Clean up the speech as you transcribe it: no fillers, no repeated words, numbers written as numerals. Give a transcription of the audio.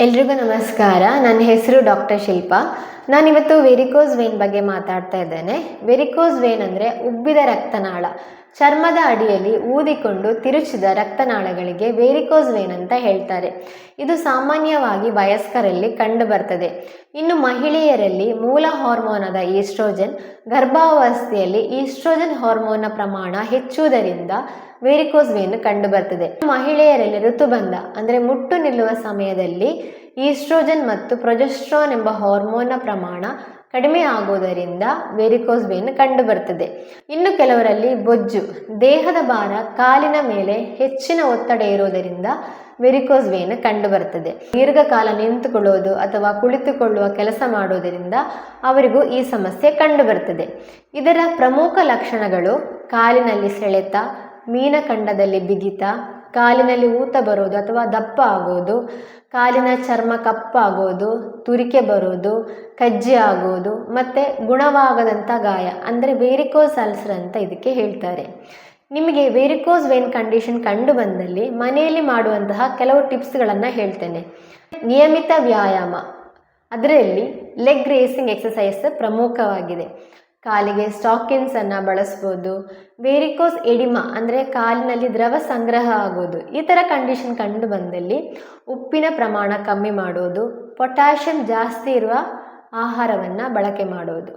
ಎಲ್ರಿಗೂ ನಮಸ್ಕಾರ. ನನ್ನ ಹೆಸರು ಡಾಕ್ಟರ್ ಶಿಲ್ಪಾ. ನಾನಿವತ್ತು ವೆರಿಕೋಸ್ ವೇನ್ ಬಗ್ಗೆ ಮಾತಾಡ್ತಾ ಇದ್ದೇನೆ. ವೆರಿಕೋಸ್ ವೇನ್ ಅಂದರೆ ಉಬ್ಬಿದ ರಕ್ತನಾಳ. ಚರ್ಮದ ಅಡಿಯಲ್ಲಿ ಊದಿಕೊಂಡು ತಿರುಚಿದ ರಕ್ತನಾಳಗಳಿಗೆ ವೆರಿಕೋಸ್ ವೇನ್ ಅಂತ ಹೇಳ್ತಾರೆ. ಇದು ಸಾಮಾನ್ಯವಾಗಿ ವಯಸ್ಕರಲ್ಲಿ ಕಂಡುಬರ್ತದೆ. ಇನ್ನು ಮಹಿಳೆಯರಲ್ಲಿ ಮೂಲ ಹಾರ್ಮೋನಾದ ಈಸ್ಟ್ರೋಜನ್, ಗರ್ಭಾವಸ್ಥೆಯಲ್ಲಿ ಈಸ್ಟ್ರೋಜನ್ ಹಾರ್ಮೋನ್ನ ಪ್ರಮಾಣ ಹೆಚ್ಚುವುದರಿಂದ ವೆರಿಕೋಸ್ ವೇನ್ ಕಂಡುಬರ್ತದೆ. ಮಹಿಳೆಯರಲ್ಲಿ ಋತುಬಂಧ ಅಂದರೆ ಮುಟ್ಟು ನಿಲ್ಲುವ ಸಮಯದಲ್ಲಿ ಈಸ್ಟ್ರೋಜನ್ ಮತ್ತು ಪ್ರೊಜೆಸ್ಟ್ರಾನ್ ಎಂಬ ಹಾರ್ಮೋನ್ನ ಪ್ರಮಾಣ ಕಡಿಮೆ ಆಗುವುದರಿಂದ ವೆರಿಕೋಸ್ ವೇನ್ ಕಂಡುಬರ್ತದೆ. ಇನ್ನು ಕೆಲವರಲ್ಲಿ ಬೊಜ್ಜು, ದೇಹದ ಭಾರ, ಕಾಲಿನ ಮೇಲೆ ಹೆಚ್ಚಿನ ಒತ್ತಡ ಇರುವುದರಿಂದ ವೆರಿಕೋಸ್ ವೇನ್ ಕಂಡುಬರ್ತದೆ. ದೀರ್ಘಕಾಲ ನಿಂತುಕೊಳ್ಳುವುದು ಅಥವಾ ಕುಳಿತುಕೊಳ್ಳುವ ಕೆಲಸ ಮಾಡುವುದರಿಂದ ಅವರಿಗೂ ಈ ಸಮಸ್ಯೆ ಕಂಡುಬರ್ತದೆ. ಇದರ ಪ್ರಮುಖ ಲಕ್ಷಣಗಳು ಕಾಲಿನಲ್ಲಿ ಸೆಳೆತ, ಮೀನಖಂಡದಲ್ಲಿ ಬಿಗಿತ, ಕಾಲಿನಲ್ಲಿ ಊತ ಬರುವುದು ಅಥವಾ ದಪ್ಪ ಆಗುವುದು, ಕಾಲಿನ ಚರ್ಮ ಕಪ್ಪಾಗುವುದು, ತುರಿಕೆ ಬರುವುದು, ಕಜ್ಜಿ ಆಗುವುದು ಮತ್ತು ಗುಣವಾಗದಂಥ ಗಾಯ ಅಂದರೆ ವೆರಿಕೋಸ್ ಅಲ್ಸರ್ ಅಂತ ಇದಕ್ಕೆ ಹೇಳ್ತಾರೆ. ನಿಮಗೆ ವೆರಿಕೋಸ್ ವೇನ್ ಕಂಡೀಷನ್ ಕಂಡು ಬಂದಲ್ಲಿ ಮನೆಯಲ್ಲಿ ಮಾಡುವಂತಹ ಕೆಲವು ಟಿಪ್ಸ್ಗಳನ್ನು ಹೇಳ್ತೇನೆ. ನಿಯಮಿತ ವ್ಯಾಯಾಮ, ಅದರಲ್ಲಿ ಲೆಗ್ ರೇಸಿಂಗ್ ಎಕ್ಸಸೈಸ್ ಪ್ರಮುಖವಾಗಿದೆ. ಕಾಲಿಗೆ ಸ್ಟಾಕಿನ್ಸನ್ನು ಬಳಸ್ಬೋದು. ವೆರಿಕೋಸ್ ಎಡಿಮಾ ಅಂದರೆ ಕಾಲಿನಲ್ಲಿ ದ್ರವ ಸಂಗ್ರಹ ಆಗೋದು, ಈ ಥರ ಕಂಡೀಷನ್ ಕಂಡು ಬಂದಲ್ಲಿ ಉಪ್ಪಿನ ಪ್ರಮಾಣ ಕಮ್ಮಿ ಮಾಡೋದು, ಪೊಟ್ಯಾಷಿಯಂ ಜಾಸ್ತಿ ಇರುವ ಆಹಾರವನ್ನು ಬಳಕೆ ಮಾಡೋದು.